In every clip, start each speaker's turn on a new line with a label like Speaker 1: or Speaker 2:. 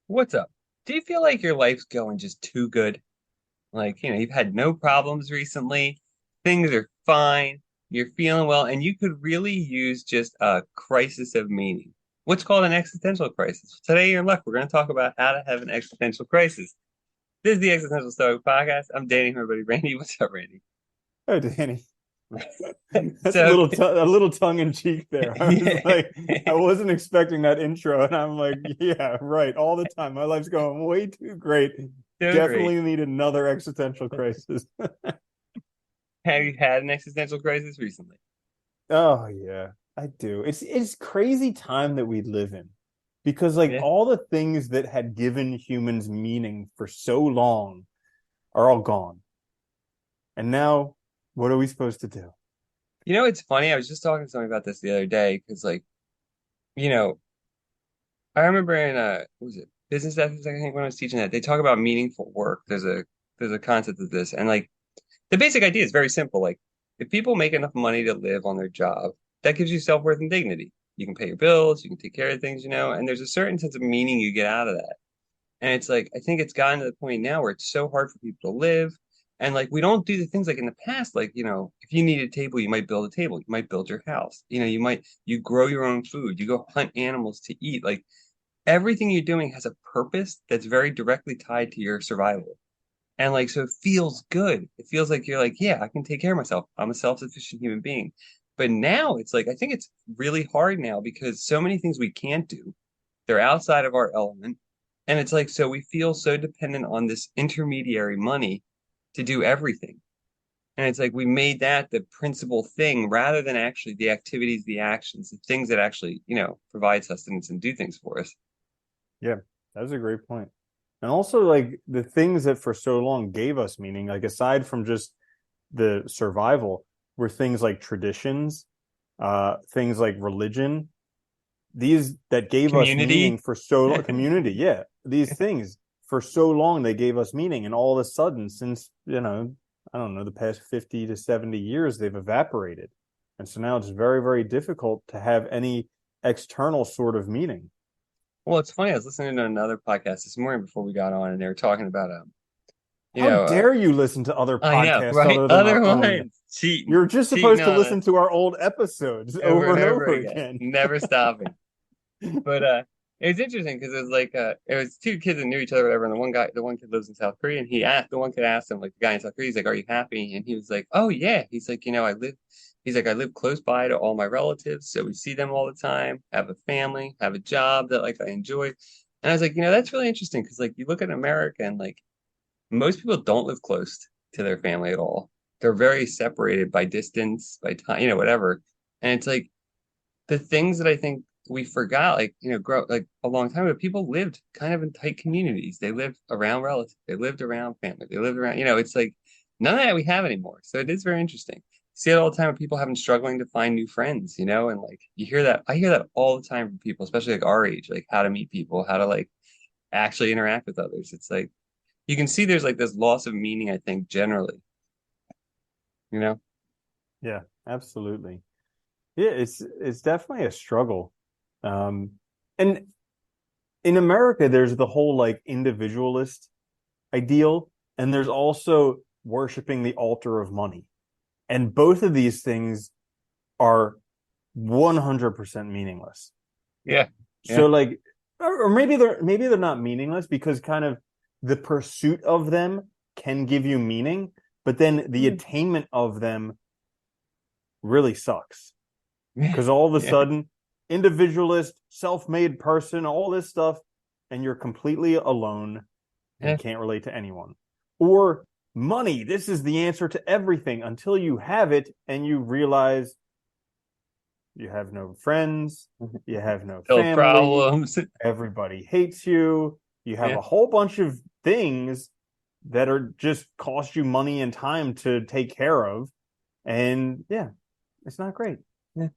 Speaker 1: What's up? Do you feel like your life's going just too good? Like, you've had no problems recently, things are fine, you're feeling well, and you could really use just a crisis of meaning. What's called an existential crisis. Today, you're in luck. We're going to talk about how to have an existential crisis. This is the Existential Stoic Podcast. I'm dating my buddy Randy. What's up, Randy?
Speaker 2: Oh, Danny, that's
Speaker 1: So,
Speaker 2: a little tongue in cheek there. I was
Speaker 1: yeah,
Speaker 2: like, I wasn't expecting that intro, and I'm like, yeah, right, all the time. My life's going way too great.
Speaker 1: so great.
Speaker 2: Definitely need another existential crisis.
Speaker 1: Have you had an existential crisis recently?
Speaker 2: Oh yeah, I do. It's crazy time that we live in because like
Speaker 1: Yeah.
Speaker 2: all the things that had given humans meaning for so long are all gone, and now what are we supposed to do?
Speaker 1: It's funny. I was just talking to somebody about this the other day because, like, you know, I remember in what was it business ethics? I think when I was teaching that, they talk about meaningful work. There's a concept of this, and like the basic idea is very simple. Like if people make enough money to live on their job, that gives you self-worth and dignity. You can pay your bills, you can take care of things, and there's a certain sense of meaning you get out of that. And it's like I think it's gotten to the point now where it's so hard for people to live. And like we don't do the things like in the past, like, if you need a table, you might build a table, you might build your house. You grow your own food, you go hunt animals to eat. Like everything you're doing has a purpose that's very directly tied to your survival. And like, so it feels good. It feels like you're like, yeah, I can take care of myself. I'm a self-sufficient human being. But now it's like, I think it's really hard now because so many things we can't do, they're outside of our element. And it's like, so we feel so dependent on this intermediary money to do everything. And it's like we made that the principal thing rather than actually the activities, the actions, the things that actually, provide sustenance and do things for us.
Speaker 2: Yeah, that was a great point. And also, like the things that for so long gave us meaning, like aside from just the survival, were things like traditions, things like religion, these that gave us meaning
Speaker 1: Community.
Speaker 2: for so long, community. Yeah, these things for so long they gave us meaning, and all of a sudden, since I don't know, the past 50 to 70 years, they've evaporated, and so now it's very, very difficult to have any external sort of meaning.
Speaker 1: Well, it's funny. I was listening to another podcast this morning before we got on, and they were talking about you
Speaker 2: How
Speaker 1: know, uh,
Speaker 2: dare you listen to other
Speaker 1: I know,
Speaker 2: podcasts
Speaker 1: right?
Speaker 2: other than
Speaker 1: Other
Speaker 2: our own?
Speaker 1: ones cheating,
Speaker 2: You're just
Speaker 1: cheating
Speaker 2: supposed to
Speaker 1: on
Speaker 2: listen
Speaker 1: us
Speaker 2: to our old episodes
Speaker 1: over
Speaker 2: over
Speaker 1: and
Speaker 2: and
Speaker 1: over
Speaker 2: over
Speaker 1: again,
Speaker 2: again.
Speaker 1: never stopping. But it was interesting because it was two kids that knew each other, whatever. And the one kid lives in South Korea, and the one kid asked him, like the guy in South Korea, he's like, "Are you happy?" And he was like, "Oh yeah." He's like, I live close by to all my relatives, so we see them all the time. Have a family, have a job that like I enjoy." And I was like, that's really interesting because like you look at America and like most people don't live close to their family at all. They're very separated by distance, by time, whatever. And it's like the things that I think we forgot, like, grow like a long time ago, people lived kind of in tight communities. They lived around relatives, they lived around family, they lived around, it's like none of that we have anymore. So it is very interesting. See it all the time with people having struggling to find new friends, and like I hear that all the time from people, especially like our age, like how to meet people, how to like actually interact with others. It's like you can see there's like this loss of meaning, I think, generally, you know?
Speaker 2: Yeah, absolutely. Yeah, it's definitely a struggle. And in America, there's the whole like individualist ideal, and there's also worshiping the altar of money. And both of these things are 100% meaningless.
Speaker 1: Yeah.
Speaker 2: So
Speaker 1: Yeah.
Speaker 2: like, or maybe they're not meaningless because kind of the pursuit of them can give you meaning, but then the attainment of them really sucks
Speaker 1: Yeah.
Speaker 2: because all of a
Speaker 1: Yeah.
Speaker 2: sudden, individualist, self-made person, all this stuff, and you're completely alone and
Speaker 1: Yeah.
Speaker 2: can't relate to anyone. Or money, this is the answer to everything until you have it and you realize you have no friends, you have no
Speaker 1: Still
Speaker 2: family,
Speaker 1: problems.
Speaker 2: everybody hates you, you have
Speaker 1: Yeah.
Speaker 2: a whole bunch of things that are just cost you money and time to take care of. And yeah, it's not great.
Speaker 1: Yeah.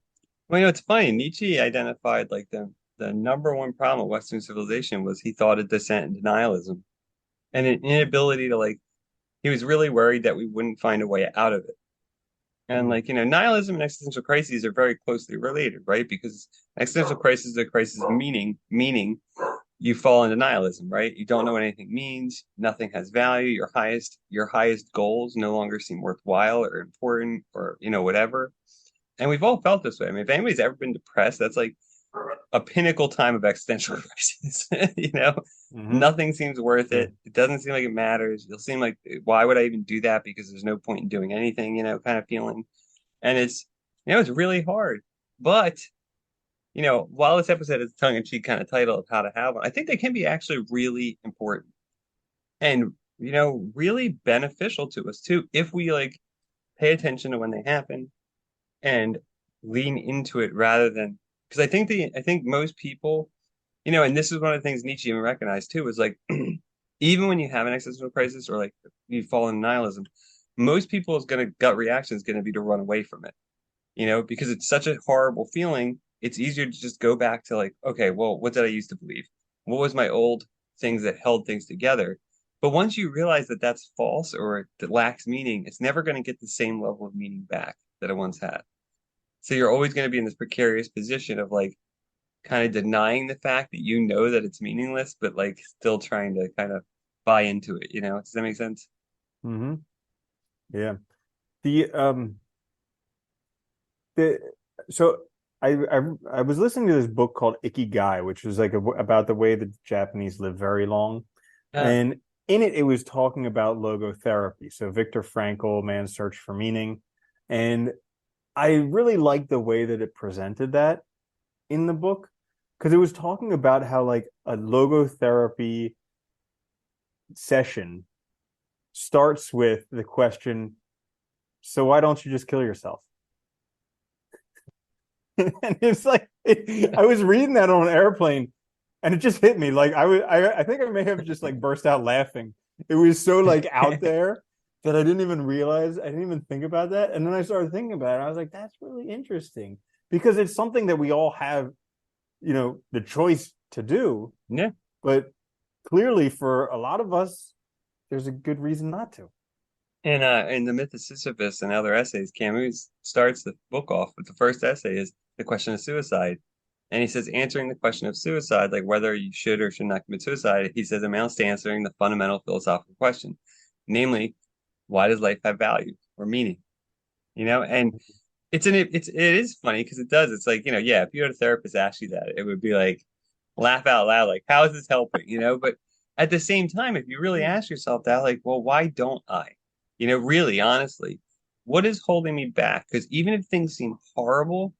Speaker 1: Well, it's funny. Nietzsche identified like the number one problem of Western civilization was he thought a descent into nihilism and an inability to like, he was really worried that we wouldn't find a way out of it. And
Speaker 2: Mm.
Speaker 1: like, nihilism and existential crises are very closely related, right? Because existential crisis is a crisis of meaning, you fall into nihilism, right? You don't know what anything means. Nothing has value. Your highest goals no longer seem worthwhile or important or, whatever. And we've all felt this way. I mean, if anybody's ever been depressed, that's like a pinnacle time of existential crisis. You know,
Speaker 2: Hmm.
Speaker 1: nothing seems worth
Speaker 2: Yeah.
Speaker 1: it. It doesn't seem like it matters. You'll seem like, why would I even do that? Because there's no point in doing anything, kind of feeling. And it's really hard. But, while this episode is a tongue-in-cheek kind of title of how to have one, I think they can be actually really important and, really beneficial to us too, if we like pay attention to when they happen and lean into it rather than because I think most people, and this is one of the things Nietzsche even recognized too, is like even when you have an existential crisis or like you fall in nihilism, most people's gut reaction is gonna be to run away from it, because it's such a horrible feeling. It's easier to just go back to like, okay, well, what did I used to believe? What was my old things that held things together? But once you realize that that's false or that lacks meaning, it's never going to get the same level of meaning back that it once had. So you're always going to be in this precarious position of like kind of denying the fact that you know that it's meaningless, but like still trying to kind of buy into it, Does that make sense?
Speaker 2: Hmm. Yeah. The the so I was listening to this book called Ikigai, which was like about the way that Japanese live very long,
Speaker 1: Uh,
Speaker 2: and in it was talking about logotherapy. So Viktor Frankl, Man's Search for Meaning, and I really liked the way that it presented that in the book because it was talking about how like a logotherapy session starts with the question, so why don't you just kill yourself? And it's like I was reading that on an airplane, and it just hit me. Like I think I may have just like burst out laughing. It was so like out there that I didn't even realize. I didn't even think about that, and then I started thinking about it. I was like, that's really interesting because it's something that we all have, the choice to do,
Speaker 1: yeah.
Speaker 2: but clearly for a lot of us, there's a good reason not to.
Speaker 1: And in the Myth of Sisyphus and other essays, Camus starts the book off with the first essay is the question of suicide. And he says, answering the question of suicide, like whether you should or should not commit suicide, he says amounts to answering the fundamental philosophical question, namely, why does life have value or meaning? And it is funny because it does. It's like, yeah, if you had a therapist ask you that, it would be like laugh out loud, like, how is this helping? But at the same time, if you really ask yourself that, like, well, why don't I? Really, honestly, what is holding me back? Because even if things seem horrible,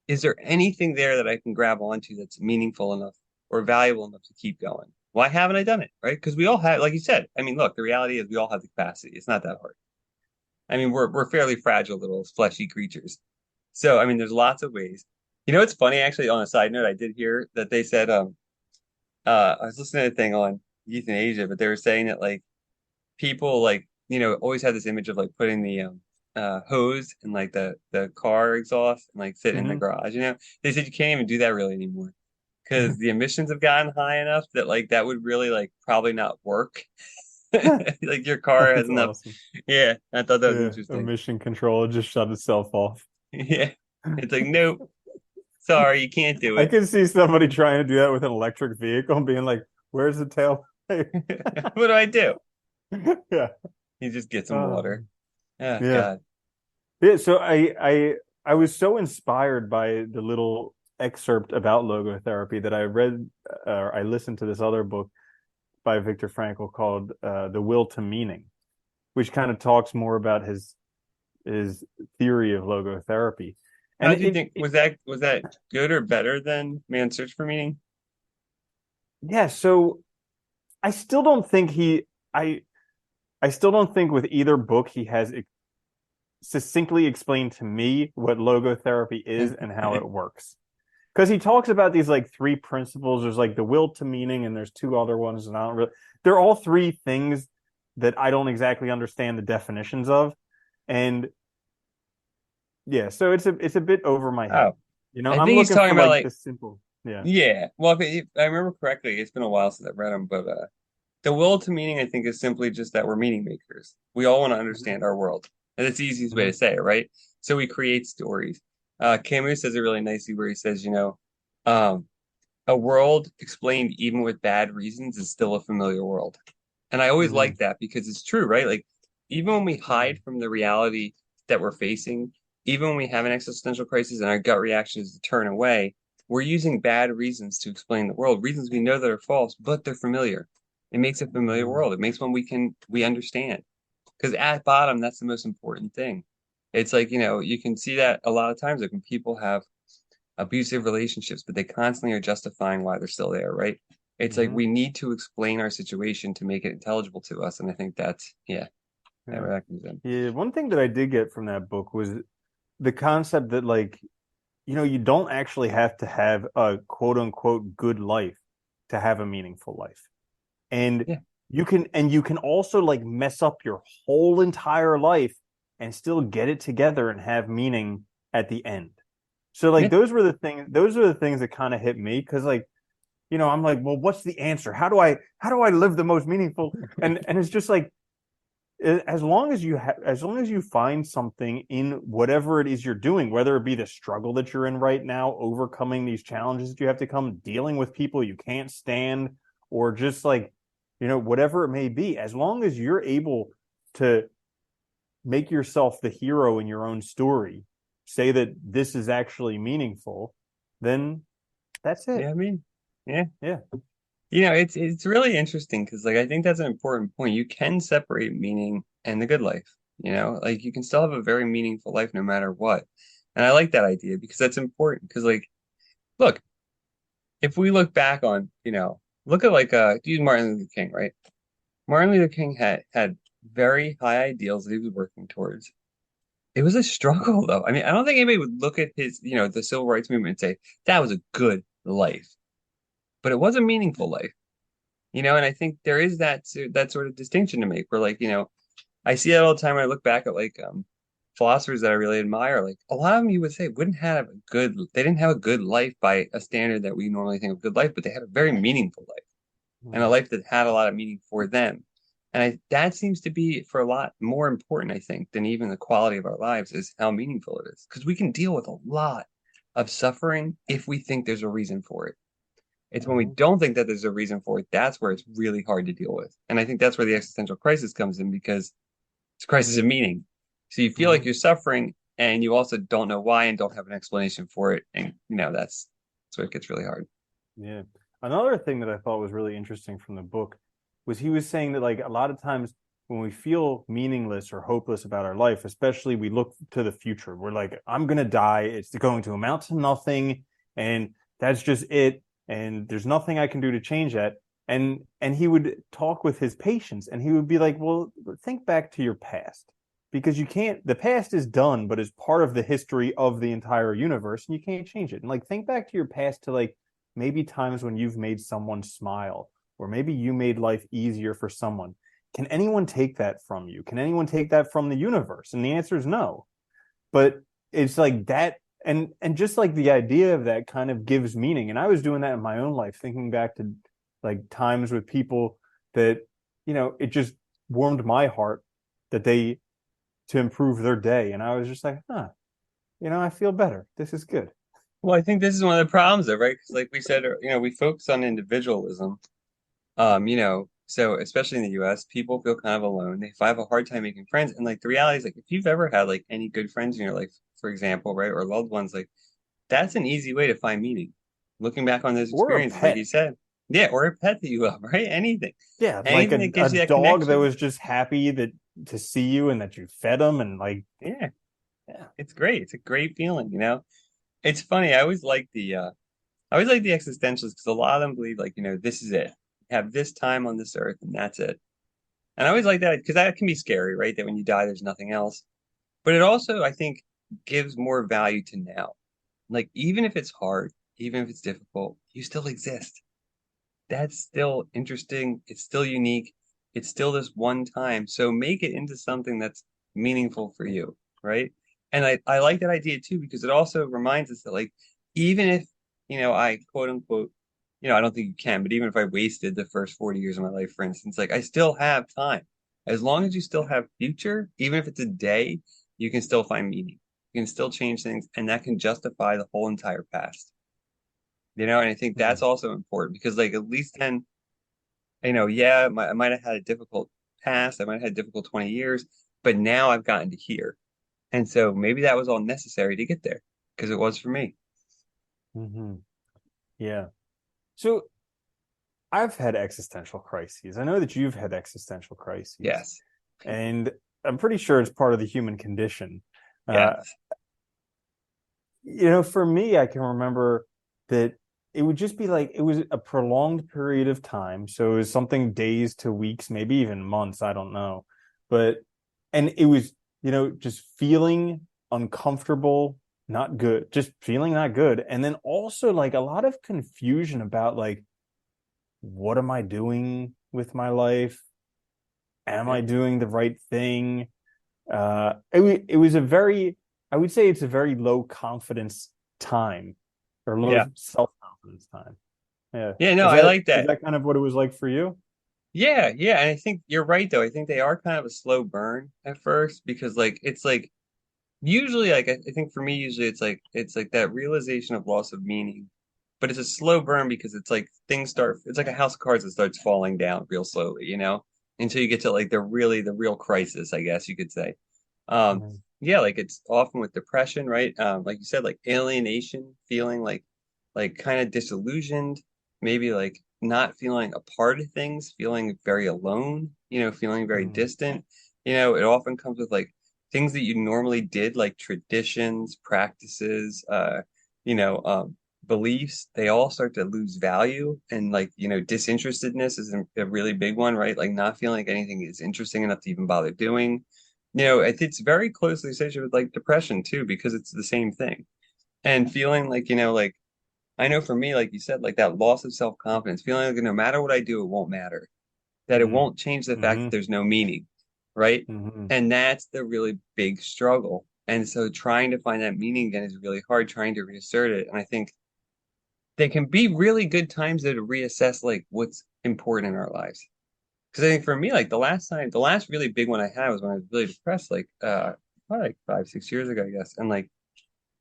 Speaker 1: is there anything there that I can grab onto that's meaningful enough or valuable enough to keep going? Why haven't I done it? Right? Because we all have, like you said, I mean, look, the reality is we all have the capacity. It's not that hard. I mean, we're fairly fragile little fleshy creatures. So, I mean, there's lots of ways. It's funny actually. On a side note, I did hear that they said, I was listening to a thing on euthanasia, but they were saying that like people like always have this image of like putting the hose in like the car exhaust and like sit in the
Speaker 2: Mm-hmm.
Speaker 1: garage. They said you can't even do that really anymore because the emissions have gotten high enough that like that would really like probably not work. Like your car has
Speaker 2: That's
Speaker 1: enough.
Speaker 2: awesome.
Speaker 1: Yeah, I thought that was
Speaker 2: Yeah,
Speaker 1: interesting.
Speaker 2: emission control just shut itself off.
Speaker 1: Yeah, it's like nope, sorry, you can't do
Speaker 2: I
Speaker 1: it.
Speaker 2: can see somebody trying to do that with an electric vehicle, being like, "Where's the tail?"
Speaker 1: What do I do?
Speaker 2: Yeah.
Speaker 1: You just get some water.
Speaker 2: Um,
Speaker 1: Oh
Speaker 2: yeah.
Speaker 1: God.
Speaker 2: Yeah. So I was so inspired by the little excerpt about logotherapy that I read or I listened to this other book by Viktor Frankl called "The Will to Meaning," which kind of talks more about his theory of logotherapy. And
Speaker 1: How do you think was that good or better than Man's Search for Meaning?
Speaker 2: yeah, so I still don't think I still don't think with either book he has succinctly explained to me what logotherapy is and how it works. Because he talks about these like three principles. There's like the will to meaning, and there's two other ones, and I don't really. They're all three things that I don't exactly understand the definitions of, and yeah, so it's a bit over my head.
Speaker 1: Oh, I
Speaker 2: I'm
Speaker 1: think he's
Speaker 2: looking
Speaker 1: talking
Speaker 2: for
Speaker 1: about
Speaker 2: like
Speaker 1: like
Speaker 2: this simple. Yeah.
Speaker 1: yeah. Well, if I remember correctly, it's been a while since I've read them, but the will to meaning I think is simply just that we're meaning makers. We all want to
Speaker 2: Mhm.
Speaker 1: understand our world, and it's the easiest way to
Speaker 2: Mhm.
Speaker 1: say it, right? So we create stories. Camus says it really nicely where he says, um, a world explained even with bad reasons is still a familiar world. And I always
Speaker 2: Hmm.
Speaker 1: like that because it's true, right? Like, even when we hide from the reality that we're facing, even when we have an existential crisis and our gut reaction is to turn away, we're using bad reasons to explain the world, reasons we know that are false, but they're familiar. It makes a familiar
Speaker 2: Hmm.
Speaker 1: world. It makes one we understand. Because at bottom, that's the most important thing. It's like, you can see that a lot of times, like when people have abusive relationships, but they constantly are justifying why they're still there, right? It's like
Speaker 2: Hmm.
Speaker 1: we need to explain our situation to make it intelligible to us. And I think that's, yeah, that
Speaker 2: Yeah.
Speaker 1: where that comes in.
Speaker 2: Yeah. One thing that I did get from that book was the concept that like, you don't actually have to have a quote unquote good life to have a meaningful life. And
Speaker 1: Yeah,
Speaker 2: you can also like mess up your whole entire life and still get it together and have meaning at the end. So like
Speaker 1: yeah,
Speaker 2: those are the things that kind of hit me because like, I'm like, well, what's the answer? How do I live the most meaningful? And it's just like as long as you find something in whatever it is you're doing, whether it be the struggle that you're in right now, overcoming these challenges that you have to come, dealing with people you can't stand, or just like, whatever it may be, as long as you're able to make yourself the hero in your own story, say that this is actually meaningful, then that's
Speaker 1: yeah.
Speaker 2: it.
Speaker 1: I mean, yeah.
Speaker 2: Yeah.
Speaker 1: It's really interesting because like I think that's an important point. You can separate meaning and the good life. Like you can still have a very meaningful life no matter what. And I like that idea because that's important. Because like, look, if we look back on, look at like use Martin Luther King, right? Martin Luther King had very high ideals that he was working towards. It was a struggle though. I mean, I don't think anybody would look at his, the civil rights movement and say that was a good life, but it was a meaningful life. And I think there is that sort of distinction to make where like, I see that all the time when I look back at like philosophers that I really admire, like a lot of them you would say wouldn't have they didn't have a good life by a standard that we normally think of good life, but they had a very meaningful life and a
Speaker 2: Mm-hmm.
Speaker 1: life that had a lot of meaning for them. And that seems to be for a lot more important, I think, than even the quality of our lives is how meaningful it is. Because we can deal with a lot of suffering if we think there's a reason for it. It's when we don't think that there's a reason for it, that's where it's really hard to deal with. And I think that's where the existential crisis comes in because it's a crisis of meaning. So you feel like
Speaker 2: Mm-hmm.
Speaker 1: you're suffering and you also don't know why and don't have an explanation for it. And that's where it gets really hard.
Speaker 2: Yeah. Another thing that I thought was really interesting from the book was he was saying that like a lot of times when we feel meaningless or hopeless about our life, especially we look to the future. We're like, I'm gonna die. It's going to amount to nothing, and that's just it. And there's nothing I can do to change that. And he would talk with his patients, and he would be like, well, think back to your past. Because you can't, the past is done, but is part of the history of the entire universe, and you can't change it. And like, think back to your past to like maybe times when you've made someone smile, or maybe you made life easier for someone. Can anyone take that from you? Can anyone take that from the universe? And the answer is no. But it's like that, and just like the idea of that kind of gives meaning. And I was doing that in my own life, thinking back to like times with people that, it just warmed my heart that they to improve their day. And I was just like, I feel better. This is good.
Speaker 1: Well, I think this is one of the problems though, right? Because like we said, we focus on individualism. So especially in the US, people feel kind of alone. They have a hard time making friends. And like the reality is like if you've ever had like any good friends in your life, for example, right, or loved ones, like that's an easy way to find meaning. Looking back on those
Speaker 2: Or a
Speaker 1: experiences, like you
Speaker 2: pet.
Speaker 1: said. Yeah, or a pet that you love, right? Anything.
Speaker 2: Yeah, like
Speaker 1: Anything
Speaker 2: a,
Speaker 1: that
Speaker 2: a
Speaker 1: gives you that
Speaker 2: dog that
Speaker 1: connection.
Speaker 2: was just happy that to see you and that you fed him and like,
Speaker 1: Yeah,
Speaker 2: yeah.
Speaker 1: it's great. It's a great feeling. It's funny. I always like the existentialists because a lot of them believe like, this is it. Have this time on this earth and that's it. And I always like that because that can be scary, right? That when you die, there's nothing else. But it also, I think, gives more value to now. Like, even if it's hard, even if it's difficult, you still exist. That's still interesting. It's still unique. It's still this one time. So make it into something that's meaningful for you, right? And I like that idea too, because it also reminds us that, like, even if, I quote unquote, I don't think you can, but even if I wasted the first 40 years of my life, for instance, like, I still have time. As long as you still have future, even if it's a day, you can still find meaning. You can still change things, and that can justify the whole entire past. And I think
Speaker 2: Mm-hmm.
Speaker 1: that's also important because like at least then, yeah, I might have had a difficult past, I might have had a difficult 20 years, but now I've gotten to here. And so maybe that was all necessary to get there because it was for me.
Speaker 2: Mm-hmm. Yeah. So I've had existential crises. I know that you've had existential crises,
Speaker 1: Yes.
Speaker 2: and I'm pretty sure it's part of the human condition. Uh,
Speaker 1: Yes.
Speaker 2: for me, I can remember that it would just be like it was a prolonged period of time. So it was something days to weeks, maybe even months, I don't know. But, and it was, just feeling uncomfortable, not good, just feeling not good. And then also like a lot of confusion about like, what am I doing with my life? Am
Speaker 1: Yeah.
Speaker 2: I doing the right thing? It was a very, I would say it's a very low confidence time or low
Speaker 1: Yeah.
Speaker 2: self confidence time. Yeah.
Speaker 1: Yeah, no,
Speaker 2: Is
Speaker 1: I
Speaker 2: that
Speaker 1: like
Speaker 2: is
Speaker 1: that.
Speaker 2: that kind of what it was like for you?
Speaker 1: Yeah, yeah, and I think you're right though. I think they are kind of a slow burn at first because like it's like usually like I think for me usually it's like that realization of loss of meaning, but it's a slow burn because it's like things start it's like a house of cards that starts falling down real slowly, until you get to like the real crisis, I guess you could say. Um
Speaker 2: Mhm.
Speaker 1: yeah, like it's often with depression, right? Like you said, like alienation, feeling like kind of disillusioned, maybe like not feeling a part of things, feeling very alone, feeling very
Speaker 2: Mhm.
Speaker 1: distant. It often comes with like things that you normally did, like traditions, practices, beliefs, they all start to lose value. And like, disinterestedness is a really big one, right? Like not feeling like anything is interesting enough to even bother doing. It's very closely associated with like depression too, because it's the same thing. And feeling like, like I know for me, like you said, like that loss of self-confidence, feeling like no matter what I do, it won't matter, that it
Speaker 2: Mhm.
Speaker 1: won't change the fact that
Speaker 2: Mhm.
Speaker 1: there's no meaning, right?
Speaker 2: Mhm.
Speaker 1: And that's the really big struggle. And so trying to find that meaning again is really hard, trying to reassert it. And I think they can be really good times to reassess like what's important in our lives. Because I think for me, like the last really big one I had was when I was really depressed, like probably like 5, 6 years ago, I guess. And like,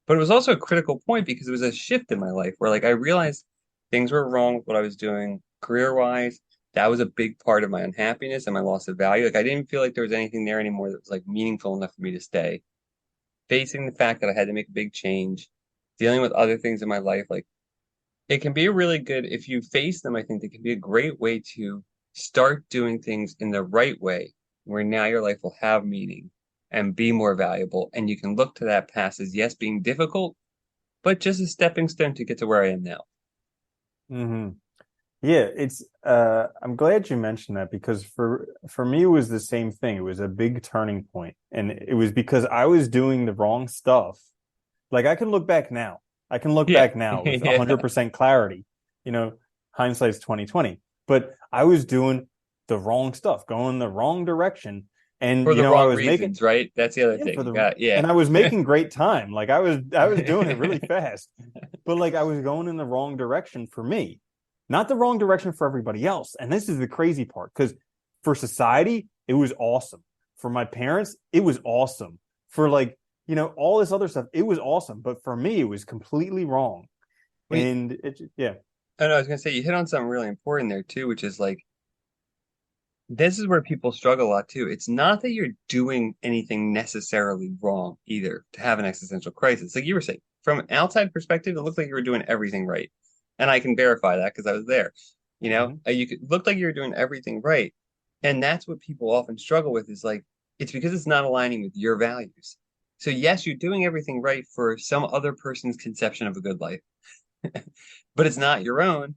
Speaker 1: but it was also a critical point because it was a shift in my life where like I realized things were wrong with what I was doing career-wise. That was a big part of my unhappiness and my loss of value. Like I didn't feel like there was anything there anymore that was like meaningful enough for me to stay. Facing the fact that I had to make a big change, dealing with other things in my life, like it can be a really good, if you face them, I think they can be a great way to start doing things in the right way, where now your life will have meaning and be more valuable. And you can look to that past as, yes, being difficult, but just a stepping stone to get to where I am now.
Speaker 2: Mhm. Yeah, it's I'm glad you mentioned that because for me it was the same thing. It was a big turning point and it was because I was doing the wrong stuff. Like I can look back now. I can look
Speaker 1: Yeah.
Speaker 2: back now with
Speaker 1: Yeah.
Speaker 2: 100% clarity. You know, hindsight's 2020. But I was doing the wrong stuff, going the wrong direction. And
Speaker 1: For the
Speaker 2: I
Speaker 1: wrong
Speaker 2: was making
Speaker 1: reasons, right? That's the other
Speaker 2: yeah,
Speaker 1: thing. You got, yeah.
Speaker 2: and I was making great time. Like I was doing it really fast. But like I was going in the wrong direction for me. Not the wrong direction for everybody else. And this is the crazy part because for society, it was awesome. For my parents, it was awesome. For like, all this other stuff, it was awesome. But for me, it was completely wrong.
Speaker 1: Wait,
Speaker 2: And yeah.
Speaker 1: I know, I was gonna say you hit on something really important there too, which is like this is where people struggle a lot too. It's not that you're doing anything necessarily wrong either to have an existential crisis. Like you were saying, from an outside perspective, it looked like you were doing everything right. And I can verify that because I was there.
Speaker 2: Mm-hmm.
Speaker 1: You could look like you were doing everything right. And that's what people often struggle with is like, it's because it's not aligning with your values. So yes, you're doing everything right for some other person's conception of a good life, but it's not your own.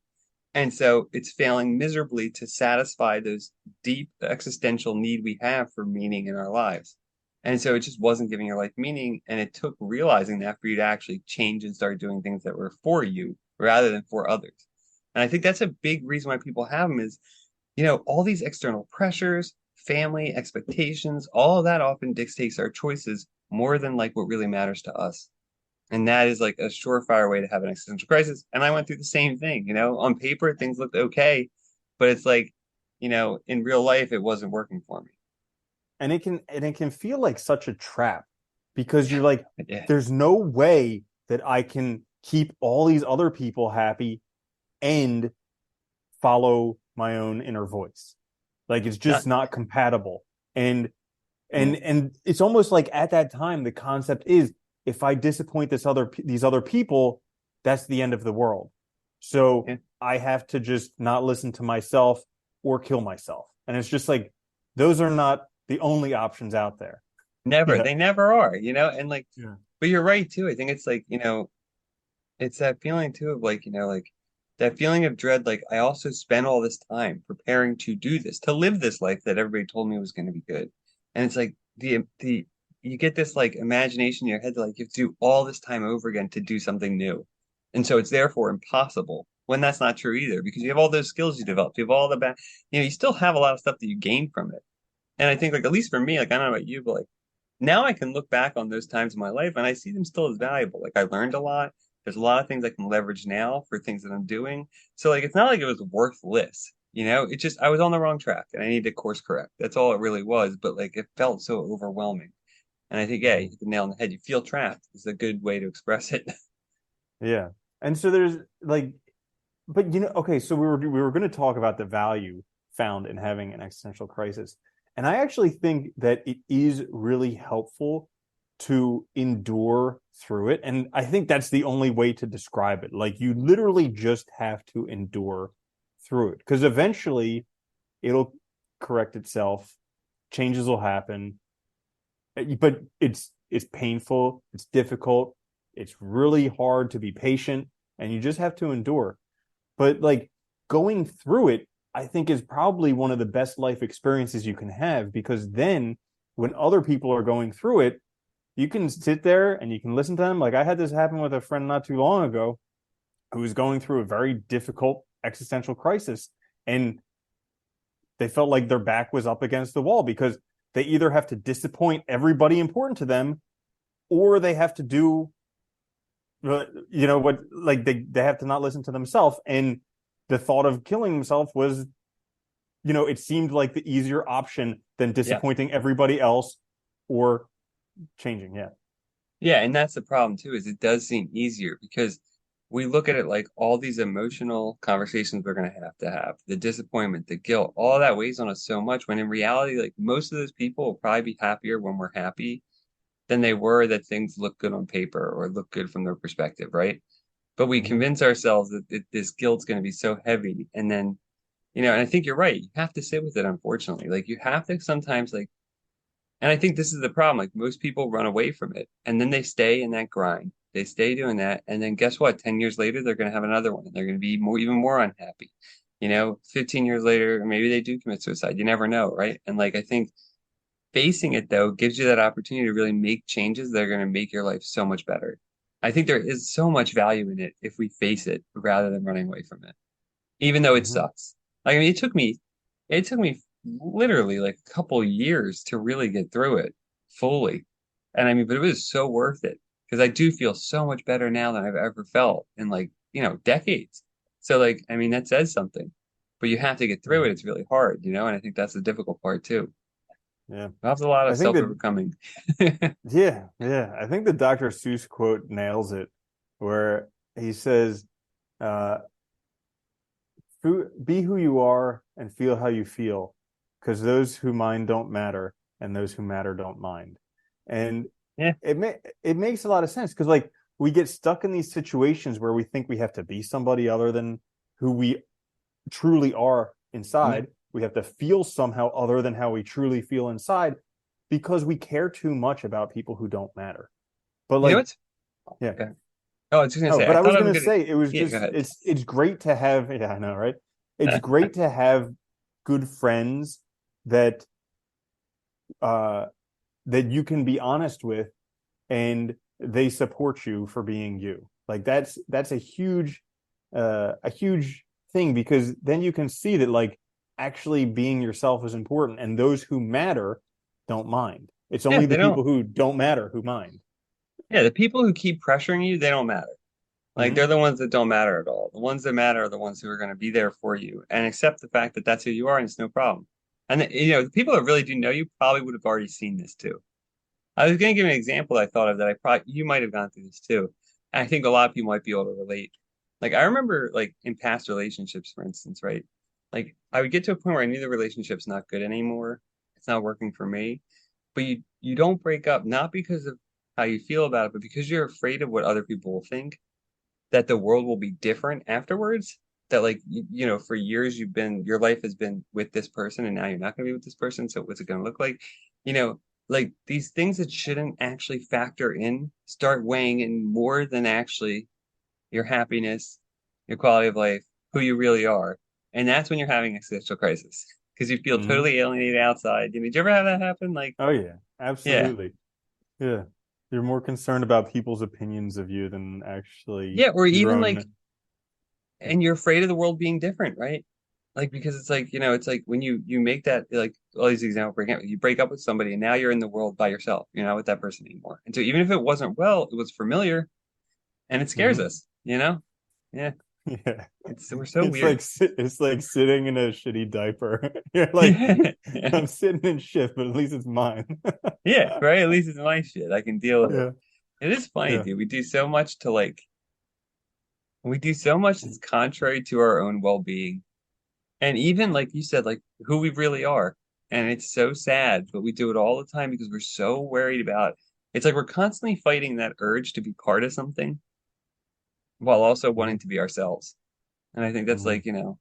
Speaker 1: And so it's failing miserably to satisfy those deep existential need we have for meaning in our lives. And so it just wasn't giving your life meaning. And it took realizing that for you to actually change and start doing things that were for you rather than for others. And I think that's a big reason why people have them is, all these external pressures, family expectations, all of that often dictates our choices more than like what really matters to us. And that is like a surefire way to have an existential crisis. And I went through the same thing, on paper, things looked okay, but it's like, in real life, it wasn't working for me.
Speaker 2: And it can feel like such a trap because you're like
Speaker 1: Yeah.
Speaker 2: there's no way that I can keep all these other people happy and follow my own inner voice. Like it's
Speaker 1: Not,
Speaker 2: just not compatible. And
Speaker 1: mm,
Speaker 2: it's almost like at that time the concept is if I disappoint these other people, that's the end of the world. So
Speaker 1: yeah.
Speaker 2: I have to just not listen to myself or kill myself. And it's just like those are not the only options out there.
Speaker 1: Never.
Speaker 2: Yeah.
Speaker 1: They never are, and like,
Speaker 2: Yeah.
Speaker 1: but you're right too. I think it's like, it's that feeling too of like, like that feeling of dread. Like I also spent all this time preparing to do this, to live this life that everybody told me was going to be good. And it's like you get this like imagination in your head that like you have to do all this time over again to do something new. And so it's therefore impossible when that's not true either, because you have all those skills you developed. You have all the back, you still have a lot of stuff that you gain from it. And I think like, at least for me, like, I don't know about you, but like, now I can look back on those times in my life and I see them still as valuable. Like I learned a lot. There's a lot of things I can leverage now for things that I'm doing. So like it's not like it was worthless, It just I was on the wrong track and I need to course correct. That's all it really was. But like it felt so overwhelming. And I think, yeah, you
Speaker 2: Mhm.
Speaker 1: hit the nail on the head. You feel trapped is a good way to express it.
Speaker 2: Yeah. And so there's like, but okay, so we were going to talk about the value found in having an existential crisis. And I actually think that it is really helpful to endure through it. And I think that's the only way to describe it. Like you literally just have to endure through it because eventually it'll correct itself, changes will happen, but it's painful, it's difficult, it's really hard to be patient, and you just have to endure. But like going through it, I think is probably one of the best life experiences you can have because then when other people are going through it, you can sit there and you can listen to them. Like I had this happen with a friend not too long ago who was going through a very difficult existential crisis and they felt like their back was up against the wall because they either have to disappoint everybody important to them or they have to do what like they have to not listen to themselves and the thought of killing himself was it seemed like the easier option than
Speaker 1: Yeah.
Speaker 2: disappointing everybody else or changing. Yeah.
Speaker 1: Yeah, and that's the problem too, is it does seem easier because we look at it like all these emotional conversations we're going to have, the disappointment, the guilt, all that weighs on us so much when in reality, like most of those people will probably be happier when we're happy than they were that things look good on paper or look good from their perspective, right? But we
Speaker 2: Mm-hmm.
Speaker 1: convince ourselves that this guilt's going to be so heavy. And then, and I think you're right. You have to sit with it, unfortunately. Like you have to sometimes like and I think this is the problem. Like most people run away from it and then they stay in that grind. They stay doing that. And then guess what? 10 years later, they're going to have another one and they're going to be even more unhappy. 15 years later, maybe they do commit suicide. You never know, right? And like, I think facing it though gives you that opportunity to really make changes that are going to make your life so much better. I think there is so much value in it if we face it rather than running away from it, even though it
Speaker 2: Mm-hmm.
Speaker 1: sucks. Like, I mean, it took me literally like a couple years to really get through it fully. And I mean, but it was so worth it because I do feel so much better now than I've ever felt in like, decades. So like, I mean, that says something, but you have to get through it.
Speaker 2: Mm-hmm.
Speaker 1: It's really hard, and I think that's the difficult part too.
Speaker 2: Yeah.
Speaker 1: That's a lot
Speaker 2: I
Speaker 1: of
Speaker 2: think that
Speaker 1: self-overcoming.
Speaker 2: yeah, I think the Dr. Seuss quote nails it where he says uh be who you are and feel how you feel because those who mind don't matter and those who matter don't mind. And
Speaker 1: Yeah,
Speaker 2: it makes a lot of sense because like we get stuck in these situations where we think we have to be somebody other than who we truly are
Speaker 1: yeah.
Speaker 2: inside. We have to feel somehow other than how we truly feel inside because we care too much about people who don't matter. But
Speaker 1: You know
Speaker 2: like,
Speaker 1: what's
Speaker 2: yeah.
Speaker 1: okay. Oh, I was just gonna
Speaker 2: Oh,
Speaker 1: say,
Speaker 2: but
Speaker 1: I
Speaker 2: I
Speaker 1: thought
Speaker 2: was
Speaker 1: I was
Speaker 2: gonna
Speaker 1: gonna.
Speaker 2: say it was
Speaker 1: Yeah, go
Speaker 2: just
Speaker 1: ahead.
Speaker 2: it's great to have. Yeah, I know, right? It's great to have good friends that uh that you can be honest with and they support you for being you. Like that's a huge thing because then you can see that like actually being yourself is important and those who matter don't mind. It's
Speaker 1: Yeah,
Speaker 2: only the
Speaker 1: they don't.
Speaker 2: people who don't matter who mind.
Speaker 1: Yeah, the people who keep pressuring you, they don't matter. Like
Speaker 2: Mm-hmm.
Speaker 1: they're the ones that don't matter at all. The ones that matter are the ones who are going to be there for you and accept the fact that that's who you are and it's no problem. And the people that really do know you probably would have already seen this too. I was going to give an example I thought of that I probably you might have gone through this too. I think a lot of people might be able to relate. Like I remember like in past relationships, for instance, right? Like I would get to a point where I knew the relationship's not good anymore. It's not working for me. But you don't break up not because of how you feel about it, but because you're afraid of what other people will think, that the world will be different afterwards. That like for years your life has been with this person and now you're not going to be with this person. So what's it going to look like? You know, like these things that shouldn't actually factor in start weighing in more than actually your happiness, your quality of life, who you really are. And that's when you're having existential crisis because you feel
Speaker 2: Hmm.
Speaker 1: totally alienated outside. Did you ever have that happen? Like,
Speaker 2: Oh yeah,
Speaker 1: yeah,
Speaker 2: absolutely. Yeah. You're more concerned about people's opinions of you than actually
Speaker 1: yeah, or
Speaker 2: your
Speaker 1: even like,
Speaker 2: own.
Speaker 1: and you're afraid of the world being different, right? Like because it's like it's like when you make that like all these examples break up, you break up with somebody and now you're in the world by yourself. You're not with that person anymore. And so even if it wasn't well, it was familiar and it scares
Speaker 2: Mhm.
Speaker 1: us. Yeah,
Speaker 2: Yeah.
Speaker 1: it's we're so
Speaker 2: It's like
Speaker 1: weird.
Speaker 2: it's like sitting in a shitty diaper. You're like,
Speaker 1: Yeah.
Speaker 2: I'm sitting in shit, but at least it's mine.
Speaker 1: Yeah, right. At least it's my shit. I can deal with it.
Speaker 2: Yeah.
Speaker 1: It is funny,
Speaker 2: Yeah.
Speaker 1: dude. We do so much that's contrary to our own well-being. And even like you said, like who we really are. And it's so sad, but we do it all the time because we're so worried about it's like we're constantly fighting that urge to be part of something while also wanting
Speaker 2: Mhm.
Speaker 1: to be ourselves. And I think that's
Speaker 2: Mhm.
Speaker 1: like, a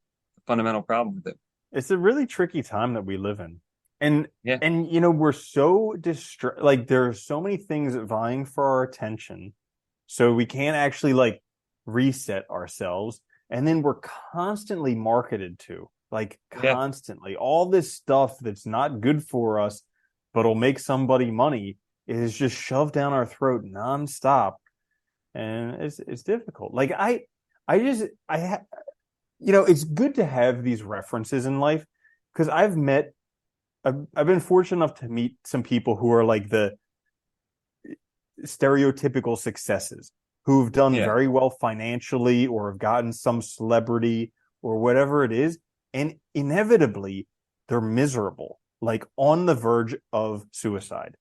Speaker 1: fundamental problem with it.
Speaker 2: It's a really tricky time that we live in. And
Speaker 1: Yeah.
Speaker 2: we're so like there are so many things vying for our attention. So we can't actually like reset ourselves. And then we're constantly marketed to, like
Speaker 1: Yeah.
Speaker 2: constantly. All this stuff that's not good for us, but will make somebody money is just shoved down our throat nonstop. And it's difficult. Like I just I ha it's good to have these references in life because I've been fortunate enough to meet some people who are like the stereotypical successes who've done
Speaker 1: Yeah.
Speaker 2: very well financially or have gotten some celebrity or whatever it is. And inevitably, they're miserable, like on the verge of suicide.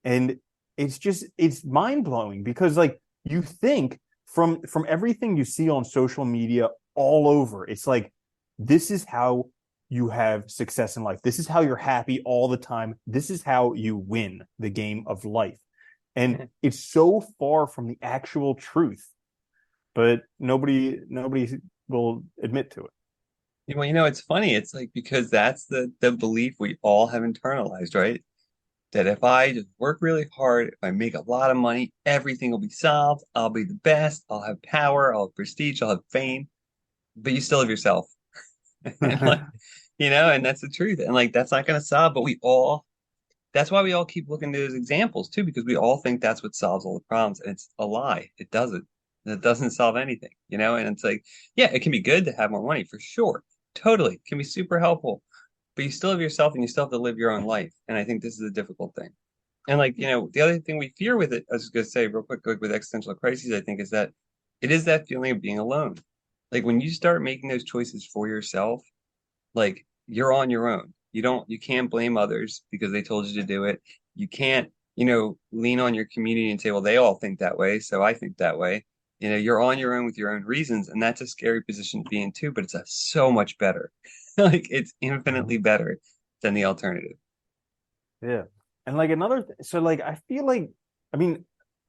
Speaker 2: And it's mind blowing because like you think from everything you see on social media all over, it's like this is how you have success in life. This is how you're happy all the time. This is how you win the game of life. And
Speaker 1: Yeah.
Speaker 2: it's so far from the actual truth, but nobody will admit to it.
Speaker 1: Well, it's funny. It's like because that's the belief we all have internalized, right? That if I just work really hard, if I make a lot of money, everything will be solved. I'll be the best. I'll have power. I'll have prestige. I'll have fame. But you still have yourself. And like, and that's the truth. And like, that's not going to solve, but that's why we all keep looking to those examples too, because we all think that's what solves all the problems. And it's a lie. It doesn't. It doesn't solve anything. And it's like, yeah, it can be good to have more money for sure. Totally. It can be super helpful, but you still have yourself and you still have to live your own life. And I think this is a difficult thing. And like, the other thing we fear with it, I was just gonna say real quick, like with existential crises, I think is that it is that feeling of being alone. Like when you start making those choices for yourself, like you're on your own. You can't blame others because they told you to do it. You can't, lean on your community and say, well, they all think that way, so I think that way. You're on your own with your own reasons, and that's a scary position to be in too, but it's so much better. Like it's
Speaker 2: Mhm.
Speaker 1: infinitely better than the alternative.
Speaker 2: Yeah. And like so like I feel like I mean,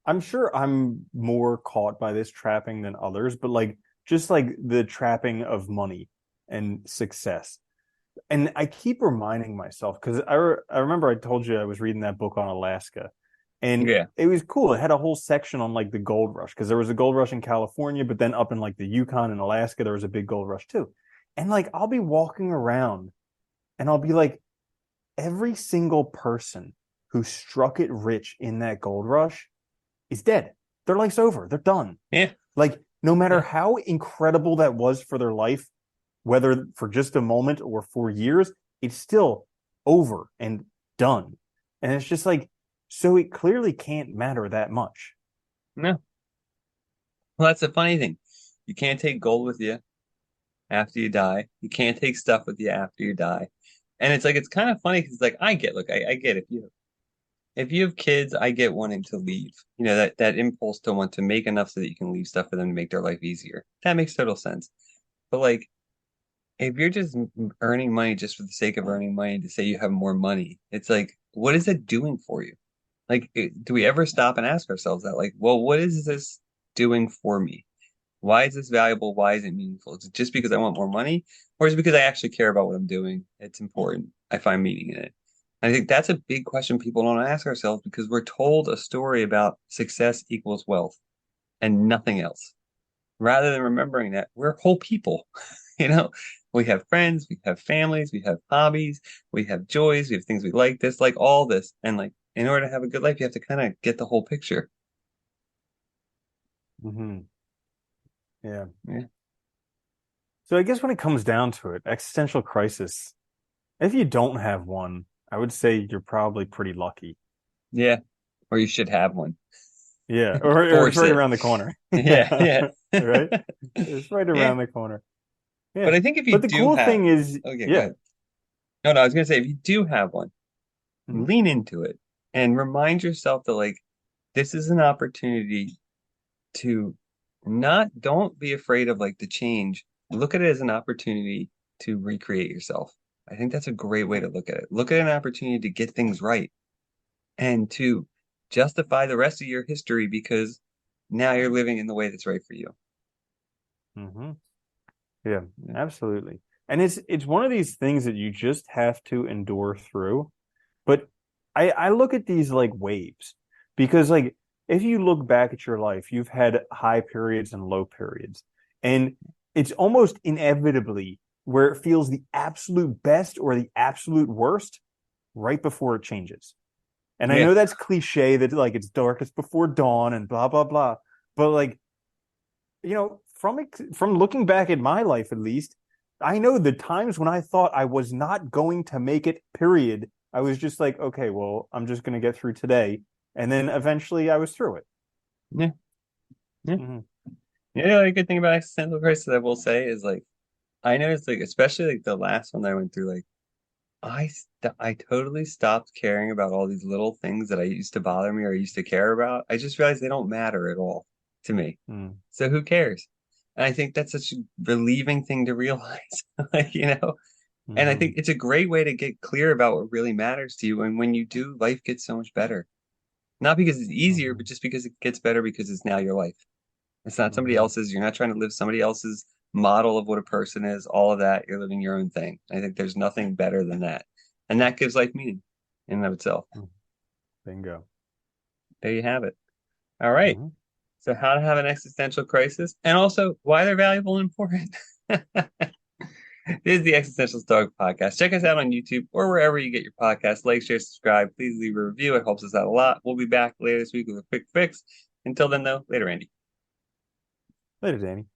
Speaker 2: I'm sure I'm more caught by this trapping than others, but like just like the trapping of money and success. And I keep reminding myself because I remember I told you I was reading that book on Alaska and
Speaker 1: Yeah.
Speaker 2: it was cool. It had a whole section on like the gold rush because there was a gold rush in California, but then up in like the Yukon and Alaska, there was a big gold rush too. And like I'll be walking around and I'll be like, every single person who struck it rich in that gold rush is dead. Their life's over. They're done.
Speaker 1: Yeah.
Speaker 2: Like, no matter
Speaker 1: Yeah.
Speaker 2: how incredible that was for their life, whether for just a moment or for years, it's still over and done. And it's just like, so it clearly can't matter that much.
Speaker 1: No. Well, that's the funny thing. You can't take gold with you after you die. You can't take stuff with you after you die. And it's like it's kind of funny because like I get, look, I get if if you have kids, I get wanting to leave. That impulse to want to make enough so that you can leave stuff for them to make their life easier. That makes total sense. But like, if you're just earning money just for the sake of earning money to say you have more money, it's like, what is it doing for you? Like, do we ever stop and ask ourselves that? Like, well, what is this doing for me? Why is this valuable? Why is it meaningful? Is it just because I want more money? Or is it because I actually care about what I'm doing? It's important. I find meaning in it. I think that's a big question people don't ask ourselves because we're told a story about success equals wealth and nothing else. Rather than remembering that we're whole people, you know, we have friends, we have families, we have hobbies, we have joys, we have things we like, dislike, all this. And like, in order to have a good life, you have to kind of get the whole picture.
Speaker 2: Hmm. Yeah.
Speaker 1: Yeah.
Speaker 2: So I guess when it comes down to it, existential crisis, if you don't have one, I would say you're probably pretty lucky.
Speaker 1: Yeah. Or you should have one.
Speaker 2: Yeah, or it's
Speaker 1: Force
Speaker 2: right
Speaker 1: it.
Speaker 2: around the corner.
Speaker 1: Yeah,
Speaker 2: Yeah,
Speaker 1: yeah.
Speaker 2: right. It's right
Speaker 1: Yeah.
Speaker 2: around the corner.
Speaker 1: But
Speaker 2: Yeah,
Speaker 1: I think if you
Speaker 2: but the
Speaker 1: do
Speaker 2: cool
Speaker 1: have,
Speaker 2: thing is,
Speaker 1: oh yeah, go
Speaker 2: yeah.
Speaker 1: ahead. No, I was gonna say if you do have one,
Speaker 2: Mhm.
Speaker 1: lean into it and remind yourself that like this is an opportunity to not don't be afraid of like the change. Look at it as an opportunity to recreate yourself. I think that's a great way to look at it. Look at an opportunity to get things right and to justify the rest of your history because now you're living in the way that's right for you.
Speaker 2: Mhm. Yeah,
Speaker 1: Yeah.
Speaker 2: absolutely. And it's one of these things that you just have to endure through. But I look at these like waves because like if you look back at your life, you've had high periods and low periods. And it's almost inevitably where it feels the absolute best or the absolute worst right before it changes. And I
Speaker 1: Yeah.
Speaker 2: know that's cliche that like it's darkest before dawn and blah blah blah. But like, from looking back at my life at least, I know the times when I thought I was not going to make it, period. I was just like, okay, well, I'm just going to get through today. And then eventually I was through it.
Speaker 1: Yeah. Yeah.
Speaker 2: Mm-hmm.
Speaker 1: Yeah. The good thing about existential crisis, I will say, is like I noticed, like especially like the last one that I went through, like I totally stopped caring about all these little things that I used to bother me or I used to care about. I just realized they don't matter at all to me.
Speaker 2: Mm-hmm.
Speaker 1: So who cares? And I think that's such a relieving thing to realize, like, and I
Speaker 2: Mm-hmm.
Speaker 1: think it's a great way to get clear about what really matters to you. And when you do, life gets so much better. Not because it's easier,
Speaker 2: Mm-hmm.
Speaker 1: but just because it gets better because it's now your life. It's not somebody
Speaker 2: Mm-hmm.
Speaker 1: else's. You're not trying to live somebody else's model of what a person is, all of that. You're living your own thing. I think there's nothing better than that. And that gives life meaning in and of itself.
Speaker 2: Bingo.
Speaker 1: There you have it. All right.
Speaker 2: Mm-hmm.
Speaker 1: So how to have an existential crisis and also why they're valuable and important. This is the Existential Stoic Podcast. Check us out on YouTube or wherever you get your podcasts. Like, share, subscribe. Please leave a review. It helps us out a lot. We'll be back later this week with a quick fix. Until then, though, later, Andy.
Speaker 2: Later, Danny.